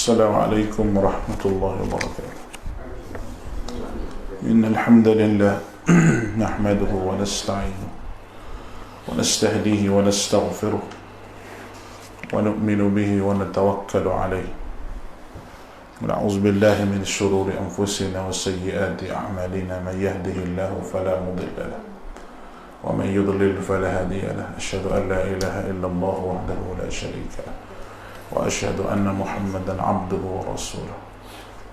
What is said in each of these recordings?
السلام عليكم ورحمة الله وبركاته. إن الحمد لله نحمده ونستعينه ونستهديه ونستغفره ونؤمن به ونتوكل عليه ونعوذ بالله من شرور أنفسنا وسيئات أعمالنا. من يهده الله فلا مضل له ومن يضلل فلا هادي له. أشهد أن لا إله إلا الله وحده لا شريك له وأشهد أن محمدا عبده ورسوله.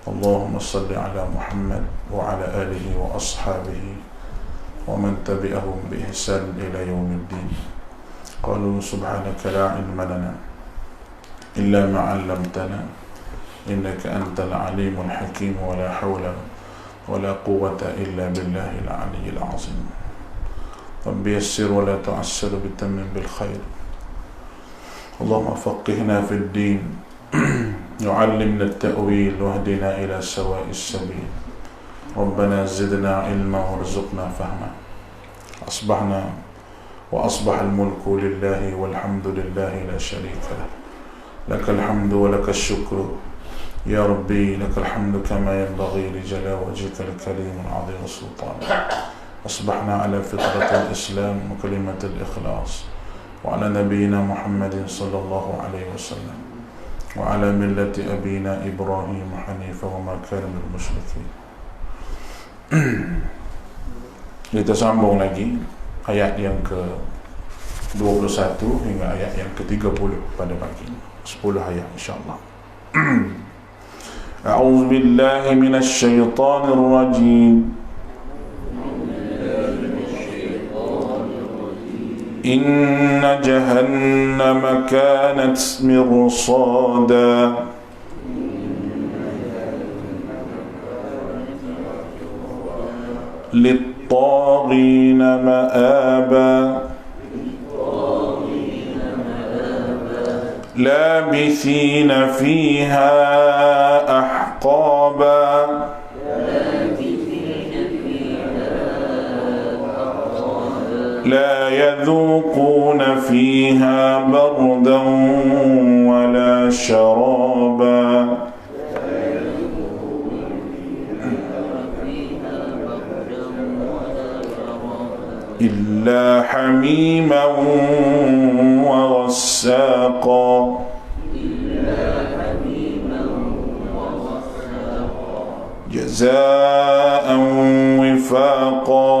اللهم صل على محمد وعلى آله وأصحابه ومن تبعهم بإحسان إلى يوم الدين. قالوا سبحانك لا علم لنا إلا ما علمتنا إنك أنت العليم الحكيم ولا حول ولا قوة إلا بالله العلي العظيم. رب يسر ولا تعسر بتمم بالخير. اللهم فقهنا في الدين وعلمنا التأويل واهدنا إلى سواء السبيل. ربنا زدنا علما وارزقنا فهما. أصبحنا وأصبح الملك لله والحمد لله لا شريك له. لك الحمد ولك الشكر يا ربي. لك الحمد كما ينبغي لجلال وجهك الكريم العظيم سلطانك. أصبحنا على فطرة الإسلام وكلمة الإخلاص وعلى نبينا محمد صلى الله عليه وسلم وعلى ملة أبينا إبراهيم حنيفا وما كان من المشركين. Kita sambung lagi ayat yang ke-21 hingga ayat yang ke-30 pada pagi ini. 10 ayat insyaAllah. A'udzu billahi minasy syaithanir rajim. إن جهنم كانت مرصادا للطاغين مآبا لابثين فيها أحقابا لا يذوقون فيها بردا ولا شرابا إلا حميما وغساقا جزاء وفاقا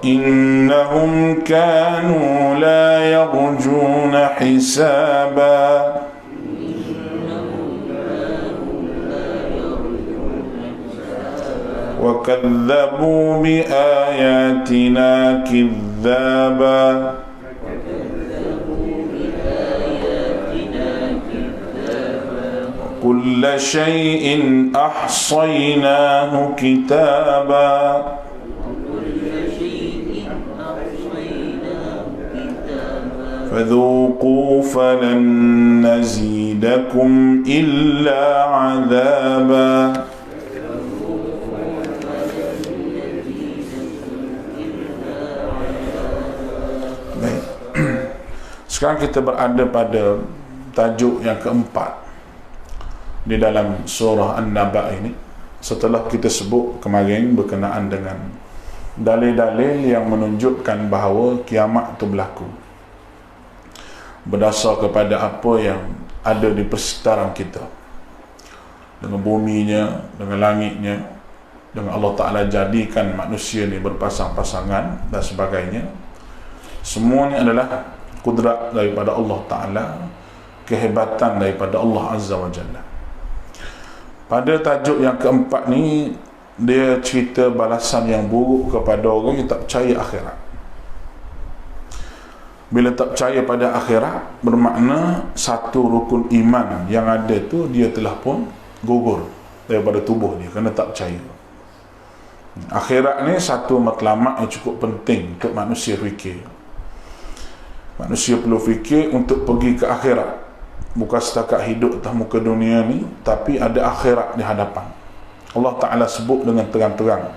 إنهم كانوا لا يرجون حسابا وكذبوا بآياتنا كذابا كل شيء أحصيناه كتابا فذوقوا فلن نزيدكم إلا عذابا. Baik. Sekarang kita berada pada tajuk yang keempat di dalam surah An-Naba ini. Setelah kita sebut kemarin berkenaan dengan dalil-dalil yang menunjukkan bahawa kiamat itu berlaku berdasar kepada apa yang ada di persekitaran kita, dengan buminya, dengan langitnya, dengan Allah Ta'ala jadikan manusia ni berpasang-pasangan dan sebagainya. Semuanya adalah kudrat daripada Allah Ta'ala, kehebatan daripada Allah Azza wa Jalla. Pada tajuk yang keempat ni, dia cerita balasan yang buruk kepada orang yang tak percaya akhirat. Bila tak percaya pada akhirat, bermakna satu rukun iman yang ada tu dia telah pun gugur daripada tubuh dia kerana tak percaya. Akhirat ni satu matlamat yang cukup penting untuk manusia fikir. Manusia perlu fikir untuk pergi ke akhirat. Bukan setakat hidup atas muka dunia ni, tapi ada akhirat di hadapan. Allah Ta'ala sebut dengan terang-terang,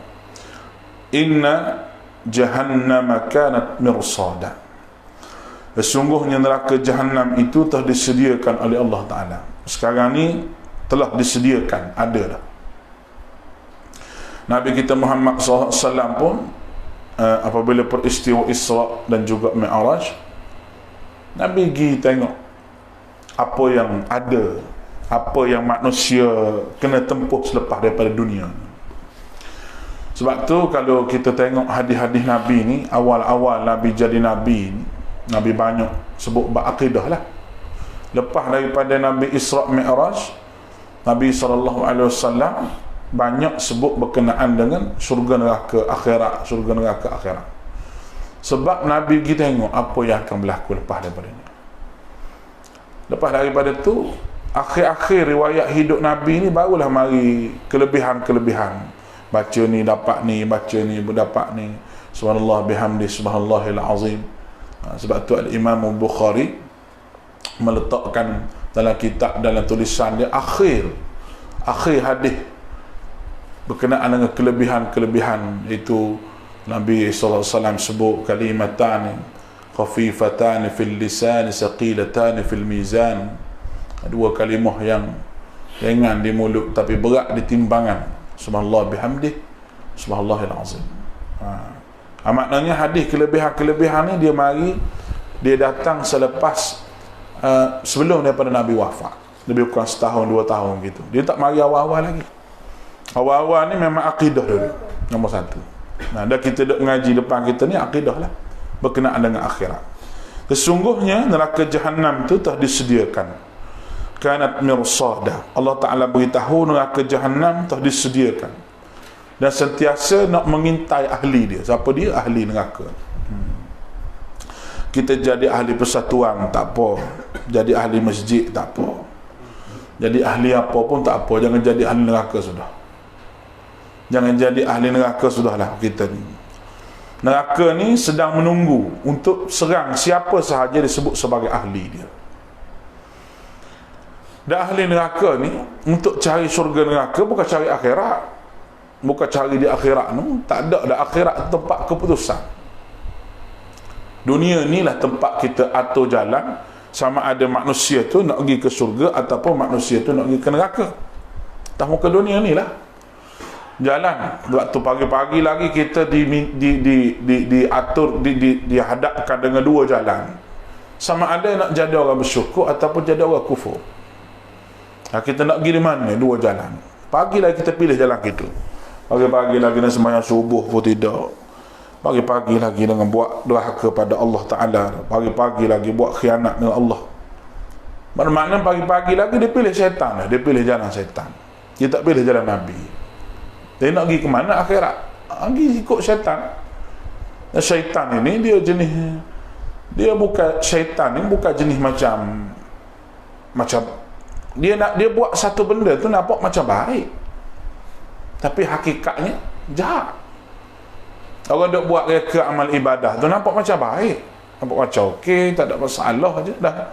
Inna jahannama kanat mirsada. Sesungguhnya neraka Jahannam itu telah disediakan oleh Allah Ta'ala. Sekarang ni telah disediakan, ada dah. Nabi kita Muhammad SAW pun apabila peristiwa Isra dan juga Mi'raj, Nabi pergi tengok apa yang ada, apa yang manusia kena tempuh selepas daripada dunia. Sebab tu kalau kita tengok hadis-hadis Nabi ni, awal-awal Nabi jadi Nabi ni, Nabi banyak sebut berakidah lah. Lepas daripada Nabi Isra Mi'raj, Nabi SAW banyak sebut berkenaan dengan syurga neraka akhirat, syurga neraka akhirat. Sebab Nabi kita tengok apa yang akan berlaku lepas daripada ni. Lepas daripada tu, akhir-akhir riwayat hidup Nabi ni barulah mari kelebihan-kelebihan. Baca ni dapat ni, baca ni berdapat ni. Subhanallah bihamdi subhanallahil azim. Sebab tu Al-Imam Bukhari meletakkan dalam kitab, dalam tulisan dia, akhir hadis berkenaan dengan kelebihan-kelebihan itu. Nabi SAW sebut kalimatan khafifatan fil lisan saqilatan fil mizan, dua kalimah yang ringan di mulut tapi berat di timbangan. Subhanallah bihamdih subhanallahil azim. Maknanya hadis kelebihan-kelebihan ni dia datang selepas sebelum daripada Nabi wafat, lebih kurang setahun 2 tahun gitu. Dia tak mari awal-awal lagi. Awal-awal ni memang akidah dulu, nombor 1. Dah kita duk ngaji depan kita ni akidah lah, berkenaan dengan akhirat. Sesungguhnya neraka Jahannam tu telah disediakan, kanat mirsada. Allah Ta'ala beritahu neraka Jahannam telah disediakan dan sentiasa nak mengintai ahli dia. Siapa dia? Ahli neraka. Kita jadi ahli persatuan tak apa, jadi ahli masjid tak apa, jadi ahli apa pun tak apa, jangan jadi ahli neraka sudah. Jangan jadi ahli neraka sudahlah kita ni. Neraka ni sedang menunggu untuk serang siapa sahaja disebut sebagai ahli dia. Dan ahli neraka ni untuk cari syurga neraka, bukan cari akhirat. Bukan cari di akhirat tu, tak ada dah. Akhirat tempat keputusan. Dunia ni lah tempat kita atur jalan, sama ada manusia tu nak pergi ke syurga ataupun manusia tu nak pergi ke neraka. Tak muka dunia ni lah jalan. Waktu pagi-pagi lagi kita diatur, dihadapkan dengan 2 jalan. Sama ada nak jadi orang bersyukur ataupun jadi orang kufur. Kita nak pergi di mana? 2 jalan. Pagi lagi kita pilih jalan kita. Pagi-pagi lagi dengan sembahyang subuh pun tidak. Pagi-pagi lagi dengan buat durhaka pada Allah Ta'ala. Pagi-pagi lagi buat khianat dengan Allah. Bermakna pagi-pagi lagi dia pilih syaitan lah. Dia pilih jalan syaitan. Dia tak pilih jalan Nabi. Dia nak pergi ke mana? Akhirat. Pergi ikut syaitan. Dan syaitan ini dia bukan, syaitan ni bukan jenis macam dia buat satu benda tu nampak macam baik, tapi hakikatnya jahat. Orang duk buat reka amal ibadah tu nampak macam baik, nampak macam okey, tak ada masalah je dah.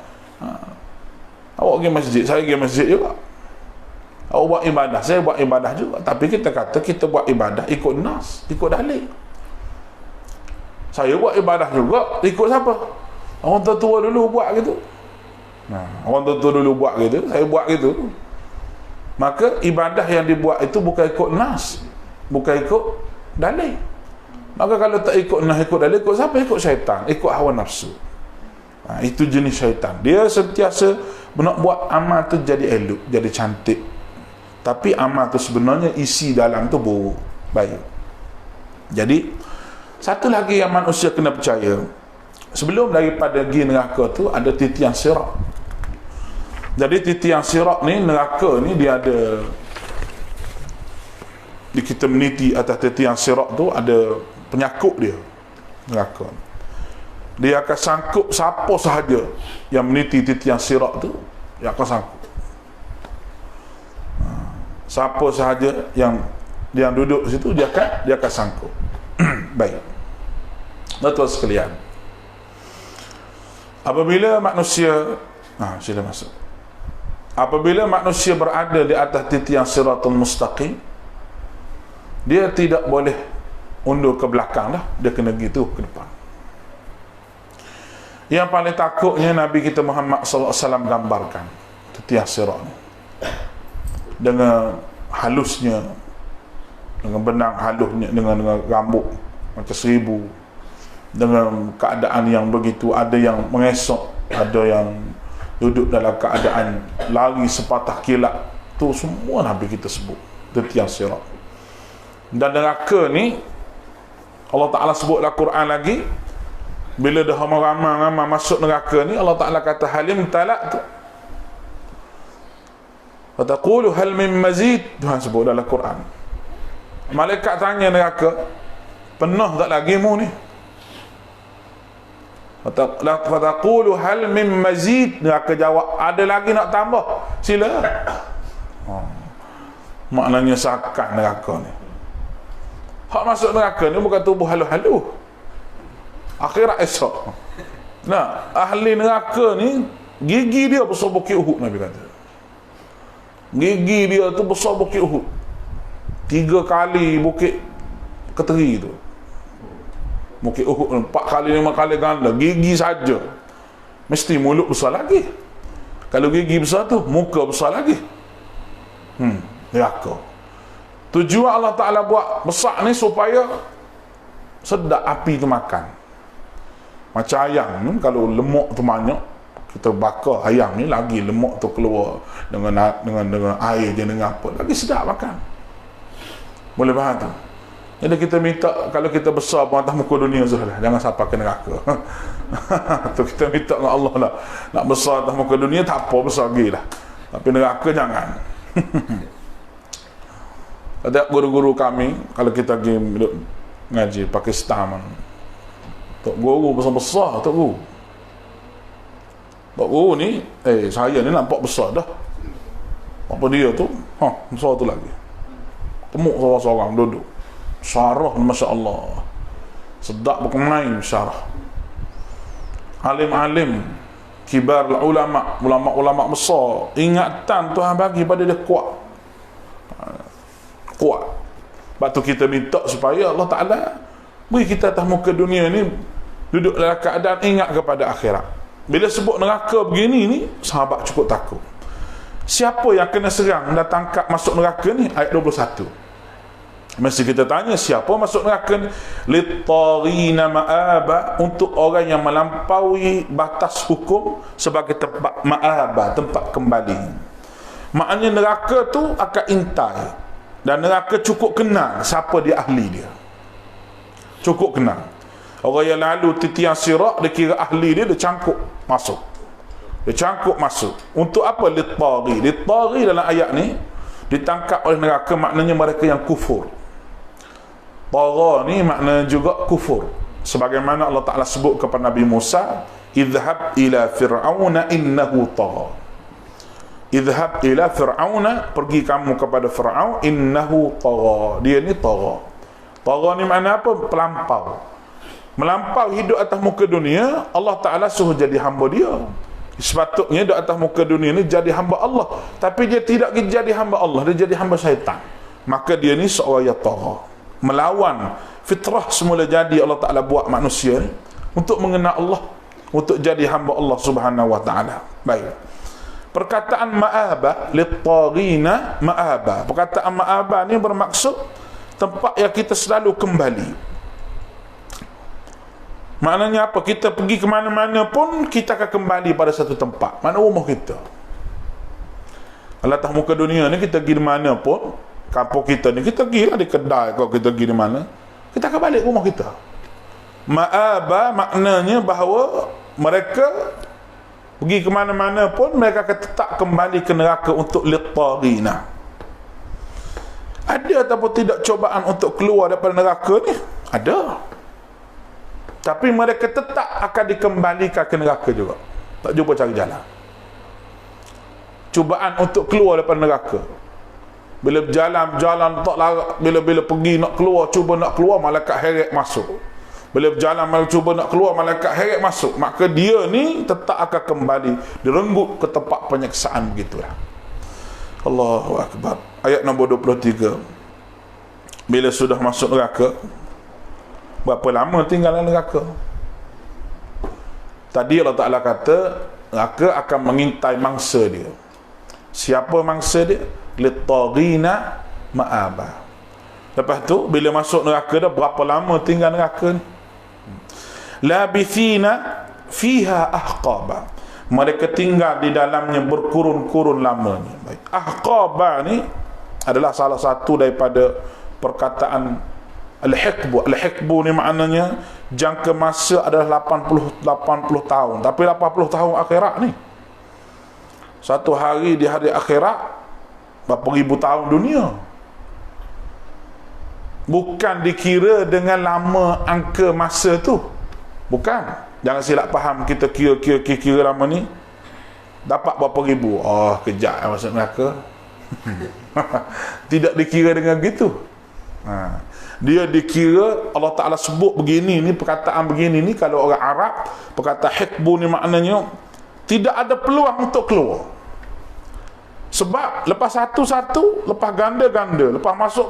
Awak pergi masjid, saya pergi masjid juga. Awak buat ibadah, saya buat ibadah juga. Tapi kita kata kita buat ibadah ikut nas, ikut dalil. Saya buat ibadah juga ikut siapa? Orang tua dulu buat gitu. Orang tua dulu buat gitu, saya buat gitu. Maka ibadah yang dibuat itu bukan ikut nas, bukan ikut dalil. Maka kalau tak ikut nas, ikut dalil, ikut siapa? Ikut syaitan, ikut hawa nafsu. Itu jenis syaitan. Dia sentiasa nak buat amal tu jadi elok, jadi cantik. Tapi amal tu sebenarnya isi dalam tu buruk, baik. Jadi satu lagi yang manusia kena percaya, sebelum daripada pergi neraka tu ada titian sirat. Jadi titian sirat ni, neraka ni dia ada, kita meniti atas titian sirat tu ada penyakut dia. Neraka dia akan sangkut siapa sahaja yang meniti titian sirat tu, dia akan sangkut. Siapa sahaja yang duduk situ, dia akan sangkut. Baik, tuan-tuan sekalian, apabila manusia sila masuk, apabila manusia berada di atas titian siratul mustaqim, dia tidak boleh undur ke belakang dah, dia kena gitu ke depan. Yang paling takutnya Nabi kita Muhammad SAW gambarkan tetiah sirat ni dengan halusnya, dengan benang halusnya, dengan rambut macam 1000, dengan keadaan yang begitu. Ada yang mengesok, ada yang duduk dalam keadaan lari sepatah kilat. Tu semua Nabi kita sebut tetiang sirat. Dan neraka ni Allah Ta'ala sebut dalam Quran lagi, bila dah ramai-ramai masuk neraka ni, Allah Ta'ala kata halim talak tu, fataqulu hal min mazid. Tuhan sebut dalam Quran. Malaikat tanya neraka, penuh tak lagi mu ni? Fataqulu hal min mazid. Neraka jawab, ada lagi nak tambah, sila. Maknanya sakan neraka ni. Hak masuk neraka ni bukan tubuh halu-halu, akhirat esok. Nah, ahli neraka ni gigi dia besar bukit Uhud. Nabi kata gigi dia tu besar bukit Uhud, 3 kali bukit Keteri tu. Bukit Uhud 4 kali 5 kali ganda. Gigi saja mesti mulut besar lagi. Kalau gigi besar tu, muka besar lagi. Neraka. Tujuan Allah Ta'ala buat besar ni supaya sedap api tu makan. Macam ayam ni, kalau lemak tu banyak, kita bakar ayam ni, lagi lemak tu keluar dengan air dia, dengan apa, lagi sedap makan. Boleh faham tu? Jadi kita minta, kalau kita besar pun atas muka dunia sahaja, jangan sampai ke neraka. Tu kita minta dengan Allah lah, nak besar atas muka dunia tak apa, besar lagi lah, tapi neraka jangan. Ada guru-guru kami, kalau kita pergi ngaji Pakistan, Tok Guru besar-besar, Tok Guru ni, saya ni nampak besar dah. Apa dia tu? Besar tu lagi. Temuk seorang-seorang duduk. Syarah, Masya Allah. Sedap berkemain syarah. Alim-alim, kibar ulama, ulama-ulama besar. Ingatan Tuhan bagi pada dia kuat. Sebab tu kita minta supaya Allah Ta'ala beri kita atas muka dunia ni duduk dalam keadaan ingat kepada akhirat. Bila sebut neraka begini ni, sahabat cukup takut. Siapa yang kena serang dan tangkap masuk neraka ni? Ayat 21. Mesti kita tanya, siapa masuk neraka ni? Lit-taghina ma'aba, untuk orang yang melampaui batas hukum sebagai tempat ma'aba, tempat kembali. Maknanya neraka tu akan intai, dan neraka cukup kenal siapa dia ahli dia. Cukup kenal. Orang yang lalu titiang sirat, dia kira ahli dia, dia cangkuk masuk. Dia cangkuk masuk. Untuk apa? Lit-taghi. Lit-taghi dalam ayat ni ditangkap oleh neraka, maknanya mereka yang kufur. Tagha ni maknanya juga kufur. Sebagaimana Allah Ta'ala sebut kepada Nabi Musa, idhhab ila fir'auna innahu tagha. Idhhab ila fir'auna, pergi kamu kepada Fir'aun, innahu tagha, dia ni tagha. Tagha ni makna apa? Pelampau. Melampau hidup atas muka dunia. Allah Ta'ala suruh jadi hamba dia. Sepatutnya di atas muka dunia ni jadi hamba Allah, tapi dia tidak jadi hamba Allah, dia jadi hamba syaitan. Maka dia ni seorang yang tagha, melawan fitrah semula jadi Allah Ta'ala buat manusia ni untuk mengenal Allah, untuk jadi hamba Allah Subhanahu wa Ta'ala. Baik. Perkataan ma'aba, lit-taghina ma'aba. Perkataan ma'aba ni bermaksud tempat yang kita selalu kembali. Maknanya apa? Kita pergi ke mana-mana pun, kita akan kembali pada satu tempat. Mana rumah kita. Kalau atas muka dunia ni, kita pergi di mana pun, kampung kita ni, kita pergi lah di kedai, kalau kita pergi di mana, kita akan balik rumah kita. Ma'aba maknanya bahawa mereka pergi ke mana-mana pun, mereka akan tetap kembali ke neraka untuk lit-taghina. Ada ataupun tidak cobaan untuk keluar daripada neraka ni? Ada. Tapi mereka tetap akan dikembalikan ke neraka juga. Tak jumpa cari jalan. Cubaan untuk keluar daripada neraka. Bila berjalan tak larat, bila pergi nak keluar, cuba nak keluar, malaikat heret masuk. Bila berjalan malah cuba nak keluar, malaikat heret masuk. Maka dia ni tetap akan kembali, direnggut ke tempat penyiksaan begitulah. Allahu Akbar. Ayat nombor 23. Bila sudah masuk neraka, berapa lama tinggal dalam neraka? Tadi Allah Ta'ala kata neraka akan mengintai mangsa dia. Siapa mangsa dia? Lit-taghina ma'aba. Lepas tu bila masuk neraka dah, berapa lama tinggal neraka ni? Labithina fiha ahqaba. Mereka tinggal di dalamnya berkurun-kurun lamanya. Baik. Ahqaba ni adalah salah satu daripada perkataan al-hiqbu. Al-hiqbu ni maknanya jangka masa adalah 80 tahun. Tapi 80 tahun akhirat ni, satu hari di hari akhirat berapa ribu tahun dunia. Bukan dikira dengan lama angka masa tu. Bukan. Jangan silap faham, kita kira lama ni dapat berapa ribu. Oh, kejap masuk neraka. Tidak dikira dengan begitu. Dia dikira, Allah Ta'ala sebut begini ni, perkataan begini ni, kalau orang Arab perkataan hikbu ni maknanya tidak ada peluang untuk keluar. Sebab lepas satu-satu, lepas ganda-ganda, lepas masuk,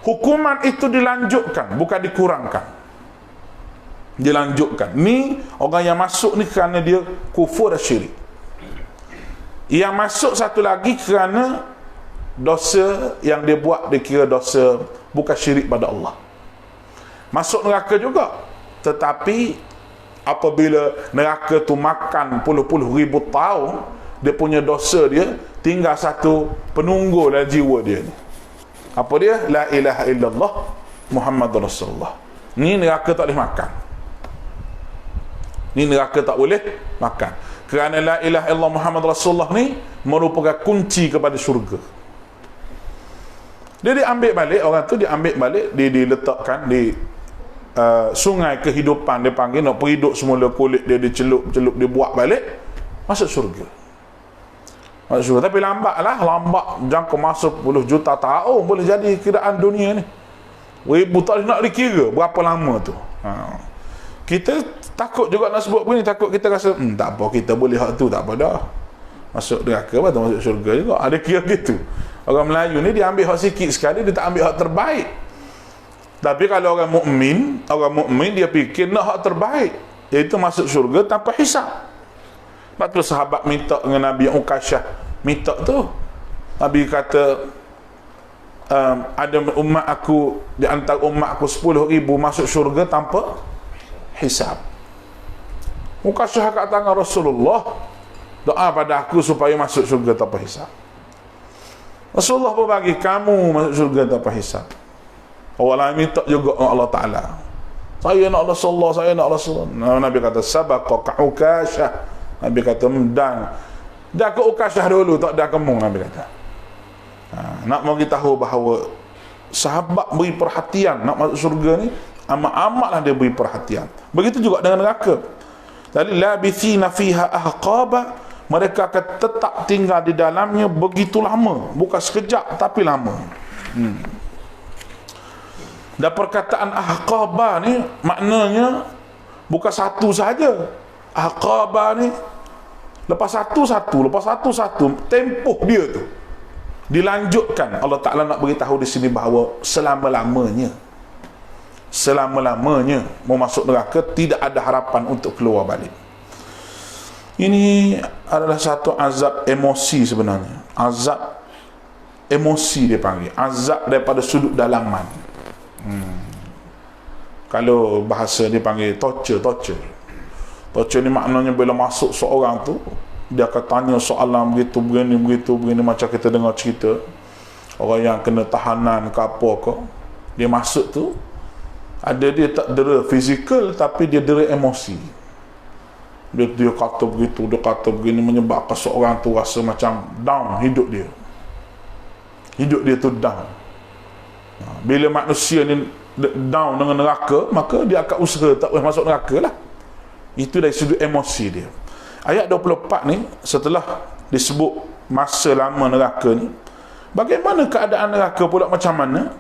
hukuman itu dilanjutkan, bukan dikurangkan. Dilanjutkan. Ni orang yang masuk ni kerana dia kufur dan syirik. Yang masuk satu lagi kerana dosa yang dia buat, dia kira dosa bukan syirik pada Allah. Masuk neraka juga, tetapi apabila neraka tu makan puluh-puluh ribu tahun, dia punya dosa dia tinggal satu penunggu dalam jiwa dia ni. Apa dia? La ilaha illallah Muhammadur Rasulullah. Ni neraka tak boleh makan. Ni neraka tak boleh makan. Kerana la ilaha illallah Muhammadur Rasulullah ni merupakan kunci kepada syurga. Dia diambil balik, orang tu diambil balik, dia diletakkan di sungai kehidupan, dia panggil, nak perhidup semula kulit dia, dicelup-celup, dia buat balik, masuk syurga. Masuk syurga. Tapi lambat jangka masa puluh juta tahun boleh jadi kiraan dunia ni. Ribu tak nak dikira berapa lama tu. Kita takut juga nak sebut begini, takut kita rasa tak apa, kita boleh hak tu, tak apa dah. Masuk neraka apa tu, masuk syurga juga. Ada kira gitu. Orang Melayu ni dia ambil hak sikit sekali, dia tak ambil hak terbaik. Tapi kalau orang mukmin dia fikir nak hak terbaik, iaitu masuk syurga tanpa hisab. Sebab tu sahabat minta dengan Nabi Uqasyah, minta tu. Nabi kata, ada umat aku, di antara umat aku 10,000 masuk syurga tanpa hisab. Uqasyah kat tangan Rasulullah, doa pada aku supaya masuk syurga tanpa hisab. Rasulullah pun bagi kamu masuk syurga tanpa hisab. Orang lain minta juga Allah Ta'ala, saya nak Rasulullah, saya nak Rasulullah. Nabi kata sabaqaka Uqasyah. Nabi kata dah ke Uqasyah dulu, tak dah kamu. Nabi kata nak bagi tahu bahawa sahabat beri perhatian nak masuk syurga ni, amat-amatlah dia beri perhatian. Begitu juga dengan neraka. Jadi labithina fiha ahqaba, mereka akan tetap tinggal di dalamnya begitu lama, bukan sekejap tapi lama. Dan perkataan ahqaba ni maknanya bukan satu saja. Ahqaba ni lepas satu tempoh dia tu dilanjutkan. Allah Ta'ala nak beritahu di sini bahawa selama-lamanya mau masuk neraka, tidak ada harapan untuk keluar balik. Ini adalah satu azab emosi sebenarnya. Azab emosi dia panggil. Azab daripada sudut dalaman. Kalau bahasa dia panggil torture. Torture ni maknanya bila masuk seorang tu, dia akan tanya soalan begini, macam kita dengar cerita orang yang kena tahanan ke apa ke, dia masuk tu, ada dia tak dera fizikal, tapi dia dera emosi. Dia kata begitu, dia kata begini, menyebabkan seorang tu rasa macam down hidup dia tu down. Bila manusia ni down dengan neraka, maka dia akan usaha tak boleh masuk neraka lah. Itu dari sudut emosi dia. Ayat 24 ni, setelah disebut masa lama neraka ni, bagaimana keadaan neraka pula, macam mana?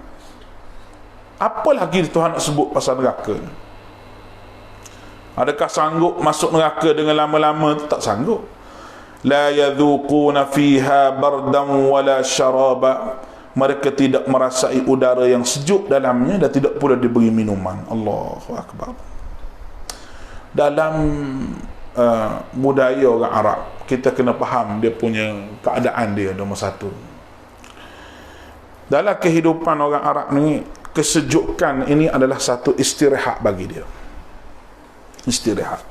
Apa lagi Tuhan nak sebut pasal neraka ni? Adakah sanggup masuk neraka dengan lama-lama tu? Tak sanggup. La yadhuquna fiha bardan wala syaraba, mereka tidak merasai udara yang sejuk dalamnya dan tidak pula diberi minuman. Allahu Akbar. dalam budaya orang Arab, kita kena faham dia punya keadaan dia. Nombor satu, dalam kehidupan orang Arab ni, kesejukan ini adalah satu istirahat bagi dia. Istirahat.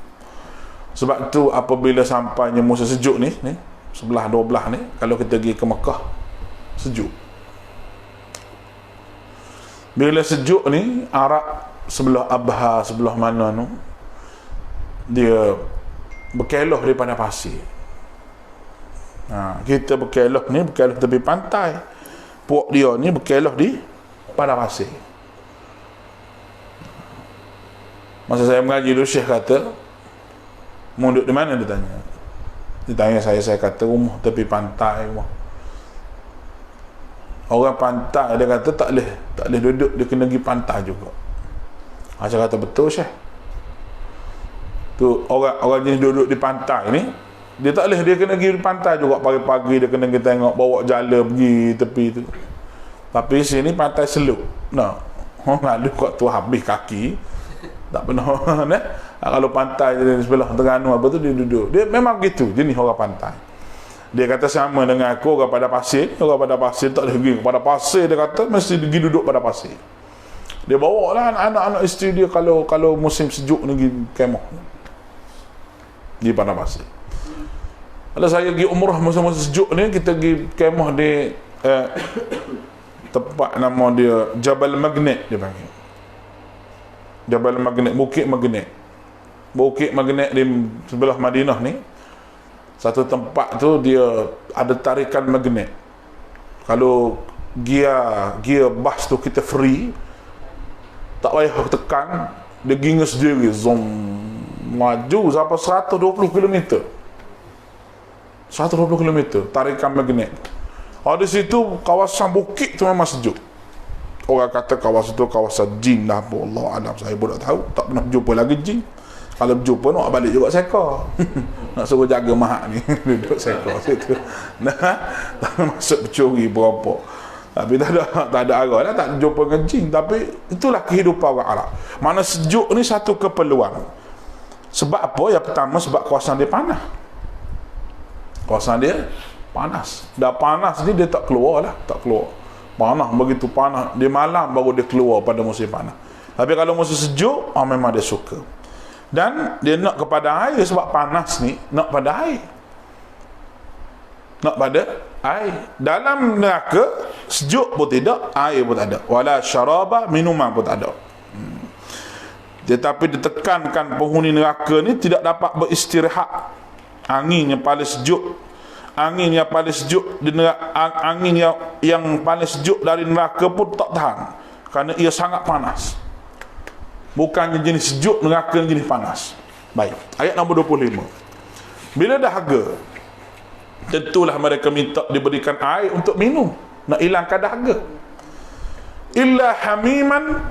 Sebab tu apabila sampainya musim sejuk ni 11-12 ni, kalau kita pergi ke Mekah, sejuk. Bila sejuk ni, Arab sebelah Abha, sebelah mana tu, dia berkeloh di padang pasir. Kita berkeloh tepi pantai, puak dia ni berkeloh di padang pasir. Masa saya mengaji dulu, Syekh kata, mau duduk di mana? Dia tanya saya kata rumah tepi pantai, rumah. Orang pantai, dia kata tak boleh duduk, dia kena pergi pantai juga. Saya kata betul, Syekh. Tu orang jenis duduk di pantai ni, dia tak boleh, dia kena pergi di pantai juga. Pagi-pagi dia kena pergi tengok, bawa jala pergi tepi tu. Tapi sini pantai seluk. Lalu kat tu habis kaki, tak pernah kalau pantai di sebelah Terengganu apa tu, dia duduk. Dia memang gitu jenis orang pantai. Dia kata sama dengan aku, orang pada pasir tak boleh pergi pada pasir. Dia kata mesti pergi duduk pada pasir. Dia bawa lah anak-anak isteri dia kalau musim sejuk ni pergi kemah di pada pasir. Kalau saya pergi umrah masa-masa sejuk ni, kita pergi kemah di tempat nama dia Jabal Magnet, dia panggil Jabal Magnet, Bukit Magnet di sebelah Madinah ni. Satu tempat tu dia ada tarikan magnet. Kalau gear bas tu kita free, tak payah tekan, dia gingas sendiri, zoom, maju sampai 120 km. 120 km tarikan magnet. Di situ kawasan bukit tu memang sejuk. Orang kata kawasan tu kawasan jin dah apa, Allah alam, saya pun tak tahu, tak pernah jumpa lagi jin. Kalau berjumpa nak balik juga seka. Nak suruh jaga mahak ni duduk seka situ. Tak masuk pencuri perampok. Tapi tak ada arah lah, tak jumpa dengan jin. Tapi itulah kehidupan orang Arab. Mana sejuk ni satu keperluan. Sebab apa? Yang pertama, sebab kawasan dia panas. Kawasan dia panas. Dah panas ni dia tak keluar lah. Tak keluar. Panas, begitu panas. Dia malam baru dia keluar pada musim panas. Tapi kalau musim sejuk, memang dia suka. Dan dia nak kepada air, sebab panas ni nak pada air. Nak pada air. Dalam neraka sejuk pun tidak, air pun tak ada. Wala syaraba, minuman pun tak ada. Tetapi ditekankan penghuni neraka ni tidak dapat beristirahat. Angin yang paling sejuk, angin yang paling sejuk di neraka, angin yang paling sejuk dari neraka pun tak tahan, kerana ia sangat panas. Bukannya jenis sejuk, neraka jenis panas. Baik, ayat nombor 25. Bila dahaga, tentulah mereka minta diberikan air untuk minum, nak hilangkan dahaga. Illa hamiman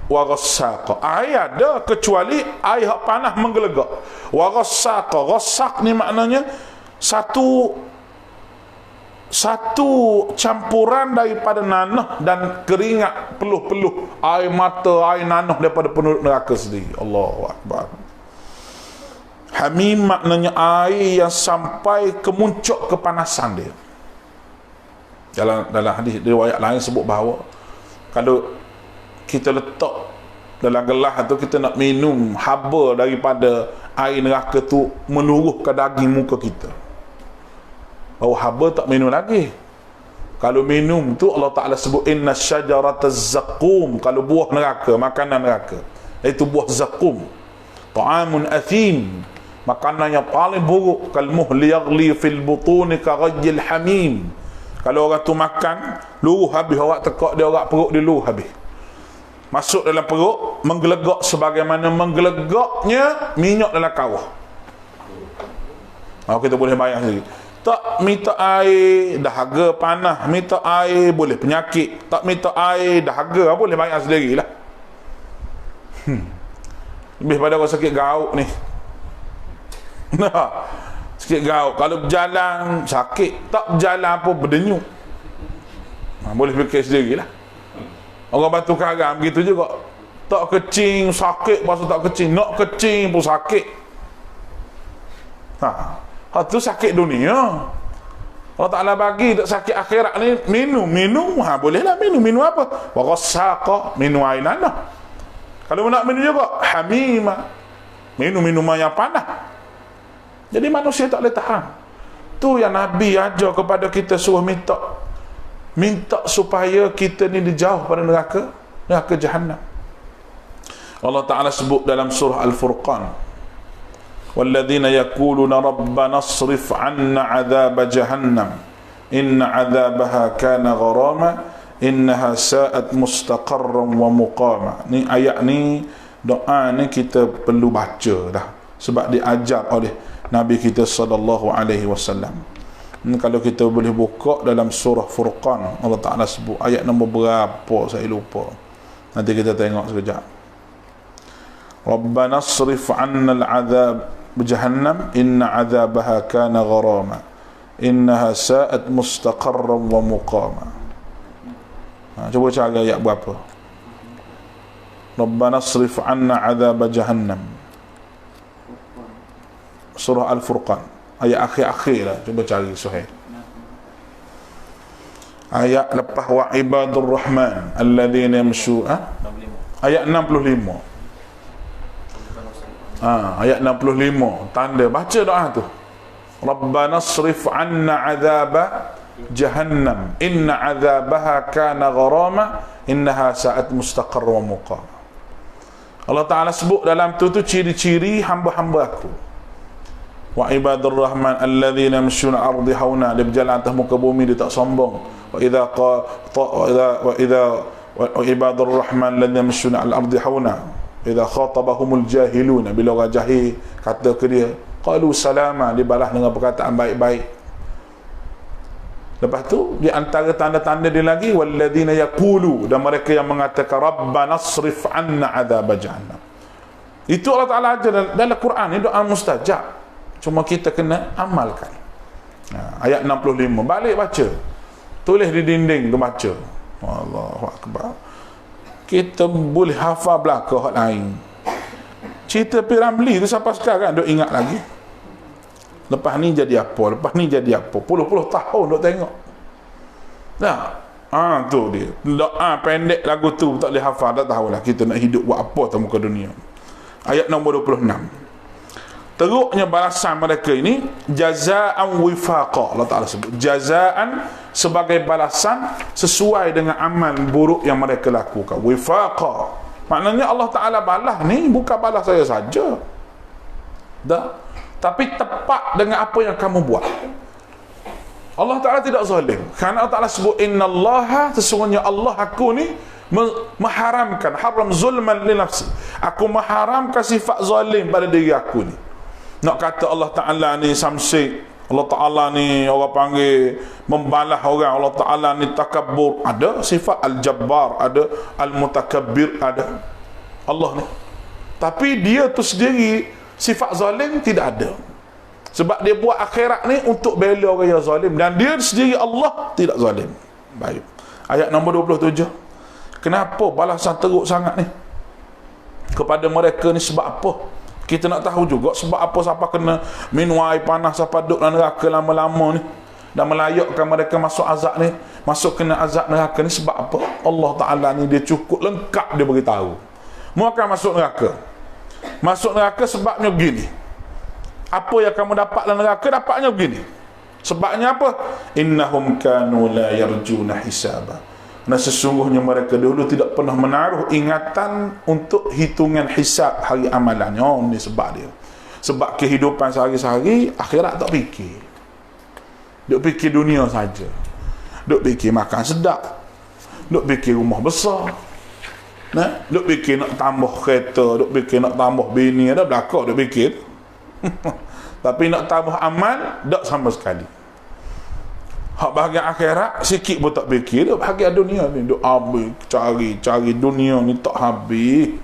wa ghassaqa. Air ada kecuali air hak panas menggelegak. Wa ghassaqa. Ghassak ni maknanya satu campuran daripada nanah dan keringat, peluh-peluh, air mata, air nanah daripada penduduk neraka sendiri. Allahu Akbar. Hamim maknanya air yang sampai ke muncak kepanasan dia. Dalam hadis riwayat lain sebut bahawa kalau kita letak dalam gelas tu, kita nak minum haba daripada air neraka tu meluruh ke daging muka kita. Bahawa haba tak minum lagi. Kalau minum tu Allah Ta'ala sebut inna syajarataz zaqum. Kalau buah neraka, makanan neraka, iaitu buah zaqum, ta'amun athim, makanan yang paling buruk. Kalmuhli yaghli fil butuni ka ghajil hamim. Kalau orang tu makan, luruh habis, orang tekak dia, orang perut dia luruh habis, masuk dalam perut, menggelegak sebagaimana menggelegaknya minyak dalam kawah. Kita boleh bayang sendiri. Tak minta air, dahaga panas. Minta air, boleh penyakit. Tak minta air, dahaga, boleh bayang sendirilah. Lebih pada orang sakit gauk ni. Sakit gauk, kalau berjalan sakit, tak berjalan pun berdenyut. Boleh fikir sendirilah. Orang batu karam begitu juga. Tak kecing sakit, pasal tak kecing, nak kecing pun sakit. Tu sakit dunia. Allah Ta'ala bagi tak sakit akhirat ni, minum. Bolehlah minum apa? Warasaqa, minum air nanah. Kalau nak minum juga hamima, minum minuman yang panas. Jadi manusia tak boleh tahan. Tu yang Nabi ajar kepada kita, suruh minta supaya kita ni dijauh pada neraka Jahannam. Allah Ta'ala sebut dalam surah Al-Furqan, وَالَّذِينَ يَقُولُونَ رَبَّنَا اصْرِفْ عَنَّا عَذَابَ جَهَنَّمَ إِنَّ عَذَابَهَا كَانَ غَرَامًا إِنَّهَا سَاءَتْ مُسْتَقَرًّا وَمُقَامًا. Ni ayat ni, doa ni kita perlu baca dah, sebab diajar oleh Nabi kita sallallahu alaihi wasallam. Kalau kita boleh buka dalam surah Furqan, Allah Ta'ala sebut ayat nombor berapa saya lupa. Nanti kita tengok sekejap. Rabbana asrif 'anna al-'adhab Jahannam inna 'adhabaha kana gharama innaha sa'at mustaqarran wa muqama. Cuba cari ayat berapa. Rabbana asrif 'anna 'adhab Jahannam, surah Al-Furqan, ayat akhir-akhir lah. Cuba cari Suhail. Ayat lepas wa ibadur rahman alladhina yamshu, ayat 65. Ayat 65, tanda baca doa tu. Rabbana asrif 'anna 'adzaba Jahannam inna 'adzabaha kana gharama innaha sa'at mustaqarr wa muqam. Allah Ta'ala sebut dalam tu ciri-ciri hamba-hamba aku. Wa ibadur rahman alladhina yamshuna ardi hauna, dia berjalan atas muka bumi, dia tak sombong. Wa ibadur rahman alladhina yamshuna al-ardi hauna idza khatabahumul jahilun, bila orang jahil kata ke dia qalu salama, dia balas dengan perkataan baik-baik. Lepas tu di antara tanda-tanda dia lagi walladzina yaqulu, dan mereka yang mengatakan rabbana asrif 'anna 'adzab jahannam. Itu Allah Ta'ala ajar dalam Quran ni, doa mustajab, cuma kita kena amalkan. Ayat 65 balik baca, tulis di dinding tu baca. Allahu akbar. Kita boleh hafal belaka hak lain. Cerita Piramli tu sampai sekarang duk ingat lagi. Lepas ni jadi apa, lepas ni jadi apa, puluh-puluh tahun duk tengok. Tu dia doa pendek lagu tu, tak boleh hafal, tak tahulah kita nak hidup buat apa atas muka dunia. Ayat nombor 26. Teruknya balasan mereka ini jazaan wifaqa. Allah Ta'ala sebut jazaan sebagai balasan sesuai dengan amal buruk yang mereka lakukan. Wifaqa maknanya Allah Ta'ala balas ni bukan balas saya saja dah, tapi tepat dengan apa yang kamu buat. Allah Ta'ala tidak zalim, kerana Allah Ta'ala sebut innallaha, sesungguhnya Allah aku ni mengharamkan, haram zulman li nafsi, aku mengharamkan sifat zalim pada diri aku ni. Nak kata Allah Ta'ala ni samsik, Allah Ta'ala ni orang panggil membalas orang, Allah Ta'ala ni takabbur, ada sifat al-jabbar, ada al-mutakabbir, ada Allah ni. Tapi dia tu sendiri sifat zalim tidak ada, sebab dia buat akhirat ni untuk bela orang yang zalim, dan dia sendiri Allah tidak zalim. Baik, ayat nombor 27. Kenapa balasan teruk sangat ni kepada mereka ni? Sebab apa? Kita nak tahu juga sebab apa siapa kena minum air panas, siapa duduk dalam neraka lama-lama ni dan melayakkan mereka masuk azab ni, masuk kena azab neraka ni. Sebab apa? Allah Ta'ala ni dia cukup lengkap, dia beritahu mu akan masuk neraka. Masuk neraka sebabnya begini. Apa yang kamu dapat dalam neraka, dapatnya begini. Sebabnya apa? Innahum kanu la yarjuna hisaba, dan sesungguhnya mereka dulu tidak pernah menaruh ingatan untuk hitungan hisab hari amalannya. Ini sebab dia. Sebab kehidupan sehari-hari, akhirat tak fikir. Duk fikir dunia saja. Duk fikir makan sedap. Duk fikir rumah besar. Duk fikir nak tambah kereta. Duk fikir nak tambah bini. Ada belakang duk fikir. Tapi nak tambah amal, tak sama sekali. Hak bahagian akhirat sikit pun tak fikir. Duk bahagian dunia ni duk habis cari dunia ni tak habis.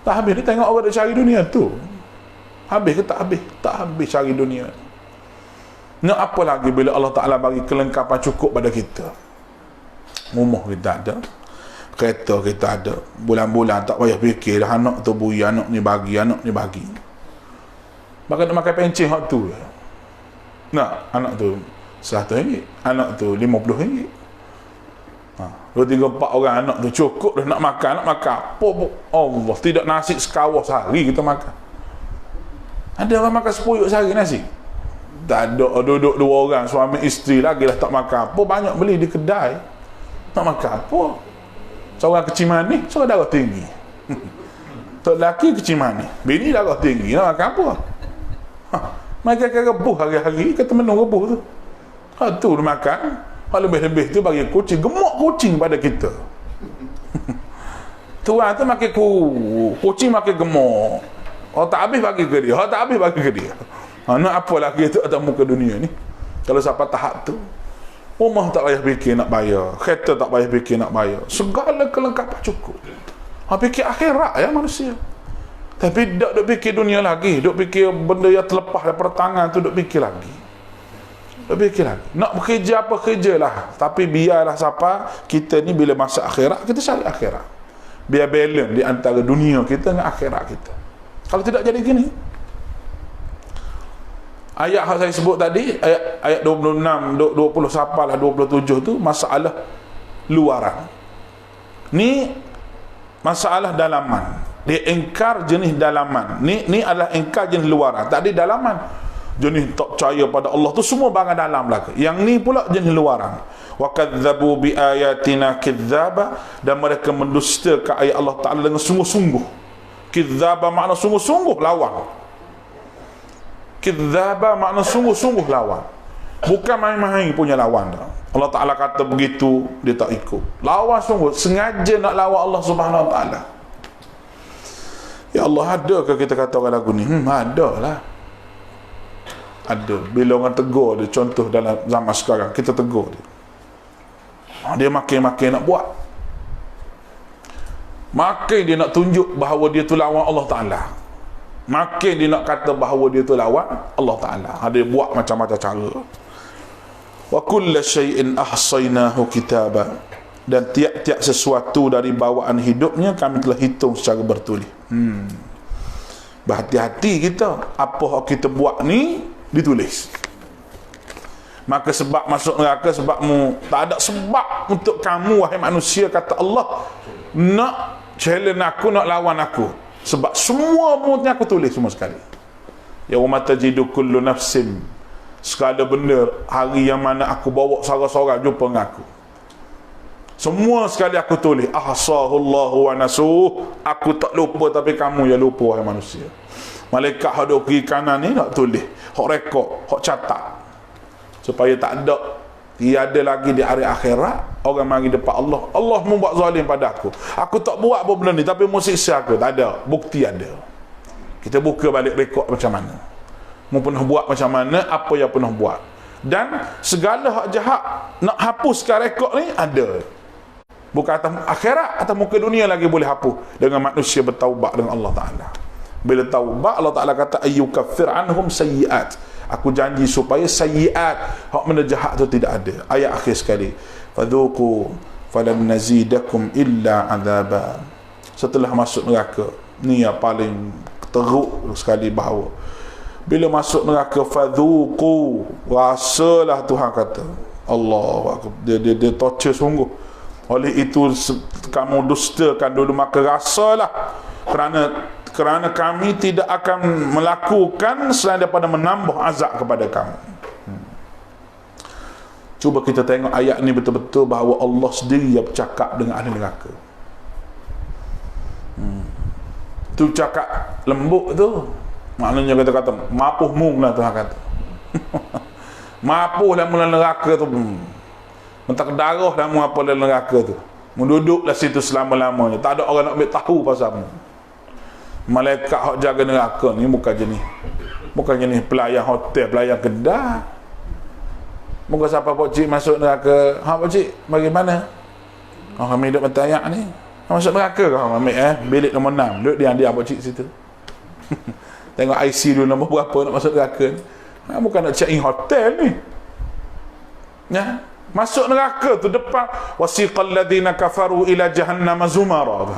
Tak habis. Dia tengok orang duk cari dunia tu. Habis ke tak habis? Tak habis cari dunia. Nak apa lagi bila Allah Ta'ala bagi kelengkapan cukup pada kita? Rumah kita ada, Kereta kita ada, bulan-bulan tak payah fikir dah, anak tu bui, anak ni bagi, Maka nak makan pencen hak tu. Nak, anak tu RM100, anak tu RM50. 2, 3, 4 orang anak tu cukup dah nak makan. Apa Allah, tidak nasi sekawah sehari kita makan. Ada orang makan 10 yuk sehari nasi? Tak ada, duduk 2 orang suami isteri lagi lah tak makan apa, banyak beli di kedai. Nak makan apa? Seorang kecil manis, seorang darah tinggi. Tok lelaki kecil manis, bini darah tinggi, nak makan apa? Mereka akan rebuh hari-hari, kata menu rebuh tu. Tu dia makan. Hal lebih-lebih tu bagi kucing, gemuk kucing pada kita. Tuan tu makin kucing makin gemuk. Tak habis bagi ke dia, tak habis bagi ke dia. Nak apa lagi tu atas muka dunia ni? Kalau sampai tahap tu, rumah tak payah fikir nak bayar, kereta tak payah fikir nak bayar, segala kelengkapan cukup. Fikir akhirat ya manusia. Tapi duk fikir dunia lagi, duk fikir benda yang terlepas daripada tangan tu, duk fikir lagi. Nak bekerja apa kerjalah, tapi biarlah siapa kita ni bila masa akhirat kita cari akhirat, biar balance di antara dunia kita dengan akhirat kita. Kalau tidak jadi gini, ayat yang saya sebut tadi, ayat 26, 20 sapalah 27 tu masalah luaran. Ni masalah dalaman. Dia ingkar jenis dalaman. Ni adalah ingkar jenis luaran. Tadi dalaman, jenis tak percaya pada Allah tu semua barang dalam lah. Yang ni pula jenis luaran. Wa kadzabu bi ayatina kidzaba, dan mereka mendustakan ayat Allah Taala dengan sungguh-sungguh. Kidzaba makna sungguh-sungguh lawan. Kidzaba makna sungguh-sungguh lawan. Bukan main-main punya lawan dah. Allah Taala kata begitu, dia tak ikut. Lawan sungguh, sengaja nak lawan Allah Subhanahu Wa Taala. Ya Allah, adakah kita kata orang lagu ni? Ada lah. Ada. Bila orang tegur dia, contoh dalam zaman sekarang, kita tegur dia, dia makin-makin nak buat, makin dia nak tunjuk bahawa dia tu lawan Allah Ta'ala, makin dia nak kata bahawa dia tu lawan Allah Ta'ala. Dia buat macam-macam cara. Wa kulla syai'in ahsaynahu kitaba, dan tiap-tiap sesuatu dari bawaan hidupnya kami telah hitung secara bertulis. Berhati-hati kita, apa yang kita buat ni ditulis. Maka sebab masuk neraka sebabmu, tak ada sebab untuk kamu wahai manusia, kata Allah, nak challenge aku, nak lawan aku, sebab semua mulutnya aku tulis semua sekali. Yauma tajidu kullu nafsin, segala benda, hari yang mana aku bawa sorang-sorang jumpa dengan aku, semua sekali aku tulis. Ahsahullahu wa nasuh, aku tak lupa tapi kamu yang lupa wahai manusia. Malaikat hak duduk kiri kanan ni nak tulis, hak rekod, hak catat, supaya tak ada, tiada lagi di hari akhirat orang mari depan Allah, Allah membuat zalim pada aku tak buat apa benda ni tapi mu siksa aku. Tak ada, bukti ada. Kita buka balik rekod macam mana mu pernah buat, macam mana, apa yang pernah buat, dan segala hak jahat nak hapuskan rekod ni ada. Bukan atas akhirat, atas muka dunia lagi boleh hapus dengan manusia bertaubat dengan Allah Ta'ala. Bila taubat, Allah Ta'ala kata ayyukaffir anhum sayyiat, aku janji supaya sayyiat, hak benda jahat tu tidak ada. Ayat akhir sekali, fadhuqu falan nazidakum illa azaba. Setelah masuk neraka, ni yang paling teruk sekali, bahawa bila masuk neraka, fadhuqu, rasalah, Tuhan kata, Allah, dia torture sungguh. Oleh itu kamu dustakan dulu, maka rasalah, kerana kami tidak akan melakukan selain daripada menambah azab kepada kamu. Cuba kita tengok ayat ni betul-betul bahawa Allah sendiri yang bercakap dengan ahli neraka. Tu cakap lembut tu, maknanya kita kata mapuhmu lah, Tuhan kata. Mapuh lah mula neraka tu, mentak darah dah mu apa dalam neraka tu, menduduklah situ selama-lamanya, tak ada orang nak ambil tahu pasalmu. Malaikat hak jaga neraka ni bukan jenis pelayan hotel, pelayan kedai. Moga siapa pak cik masuk neraka, ha pak cik bagaimana? Kami duduk bertanya ni, masuk neraka kau ambil bilik nombor 6, duduk dia pak cik situ. Tengok IC dulu nombor berapa nak masuk neraka ni. Bukan nak check in hotel ni. Ya, Masuk neraka tu depan, wasiqal ladzina kafaru ila jahannam zumara.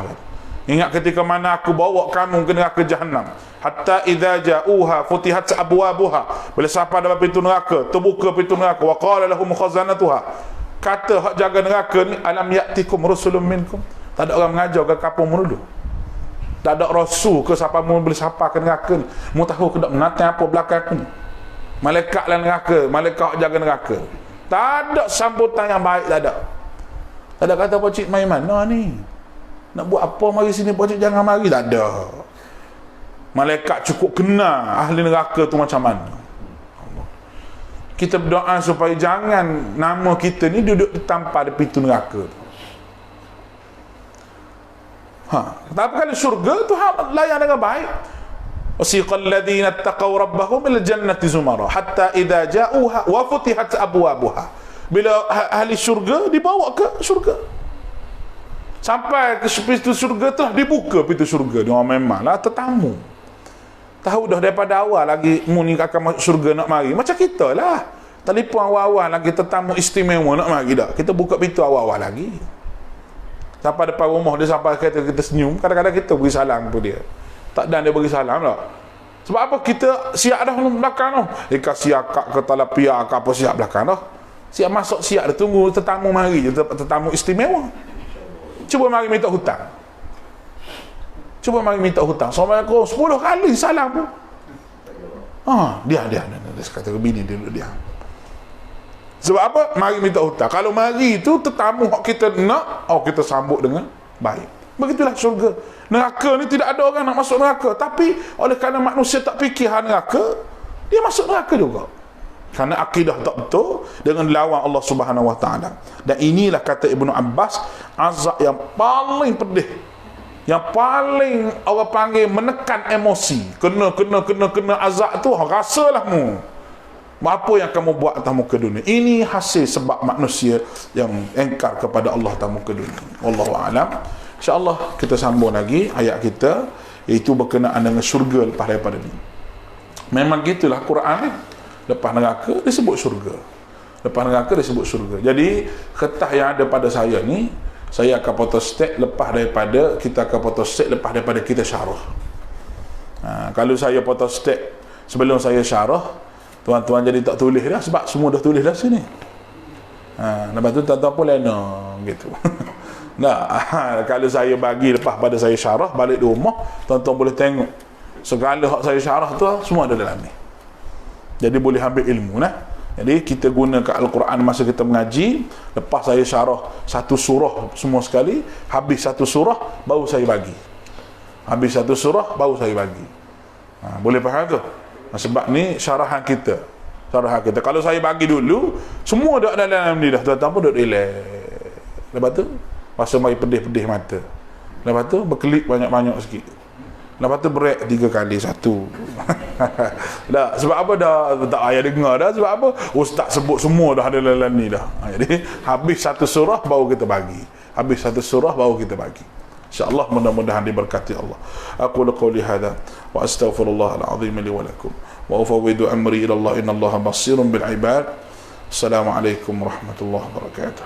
Ingat ketika mana aku bawa kamu ke neraka jahannam, hatta idza ja'uha futihat abwabuha, bila sampai dalam pintu neraka, terbuka pintu neraka, wa qala lahum khazanatuha, kata hak jaga neraka ni, alam ya'tikum rusulun minkum, tak ada orang mengajar ke kampung dulu, tak ada rasul ke siapa mu boleh sapa ke neraka ni, mu tahu ke dak menatang apa belakang aku ni, malaikat lah neraka, malaikat jaga neraka, tak ada sambutan yang baik, tak ada kata Pak Cik mai mana ni, nak buat apa mari sini Pak Cik, jangan mari, tak ada. Malaikat cukup kenal ahli neraka tu macam mana. Kita berdoa supaya jangan nama kita ni duduk ditampar di pintu neraka tu. Tapi kalau syurga tu layan dengan baik. Wasiqal ladzina taqaw rabbahum ila jannati zumara hatta idza ja'uha wa futihat abwabuha. Bila ahli syurga dibawa ke syurga, sampai ke pintu syurga telah dibuka pintu syurga, dia memanglah tetamu. Tahu dah daripada awal lagi mu ni akan masuk syurga nak mari. Macam kita lah, telefon awal-awal lagi tetamu istimewa nak mari dah, kita buka pintu awal-awal lagi. Sampai depan rumah dia, sampai kita senyum, kadang-kadang kita beri salam kepada dia, tak dan dia beri salam lah. Sebab apa? Kita siap dah belakang dah, dia siap kak ke talapia ke apa, siap belakang dah, siap masuk, siap dah, tunggu tetamu mari je, tetamu istimewa. Cuba mari minta hutang, cuba mari minta hutang, Assalamualaikum 10 kali salam pun dia kata ke bini dia diam. Sebab apa? Mari minta hutang. Kalau mari itu tetamu kita nak, kita sambut dengan baik. Begitulah syurga. Neraka ni tidak ada orang nak masuk neraka, tapi oleh kerana manusia tak fikir hal neraka, dia masuk neraka juga, kerana akidah tak betul dengan lawan Allah Subhanahu Wa Taala. Dan inilah kata Ibnu Abbas, azab yang paling pedih, yang paling orang panggil menekan emosi. Kena azab tu, rasalah mu apa yang kamu buat atas muka dunia. Ini hasil sebab manusia yang engkar kepada Allah atas muka dunia. Wallahu a'lam. InsyaAllah kita sambung lagi ayat kita, iaitu berkenaan dengan syurga lepas daripada ni. Memang gitulah Quran ni, lepas neraka disebut syurga, lepas neraka disebut syurga. Jadi kertas yang ada pada saya ni, saya akan photostat lepas daripada kita akan photostat lepas daripada kita syarah. Kalau saya photostat sebelum saya syarah, tuan-tuan jadi tak tulis dah, sebab semua dah tulis dah sini. Lepas tu tuan-tuan pun lena gitu. Nah, kalau saya bagi lepas pada saya syarah balik di rumah, tuan-tuan boleh tengok segala hak saya syarah tu semua ada dalam ni. Jadi boleh ambil ilmu nah. Jadi kita gunakan Al-Quran masa kita mengaji, lepas saya syarah satu surah semua sekali, habis satu surah baru saya bagi. Habis satu surah baru saya bagi. Boleh faham tu? Sebab ni syarahan kita. Kalau saya bagi dulu, semua dah dalam ni dah, tuan-tuan pun dah relax. Lepas tu rasa mari pedih-pedih mata. Lepas tu berkelip banyak-banyak sikit. Lepas tu break 3 kali, 1. Dah, sebab apa dah tak payah dengar dah, sebab apa? Ustaz sebut semua dah ada dalam ni dah. Jadi habis satu surah baru kita bagi. Habis satu surah baru kita bagi. InsyaAllah mudah-mudahan diberkati Allah. Aku qouli hadza wa astaghfirullah al-azim li wa lakum wa ufawwidu amri ila Allah, innallaha basirun bil ibad. Assalamualaikum warahmatullahi wabarakatuh.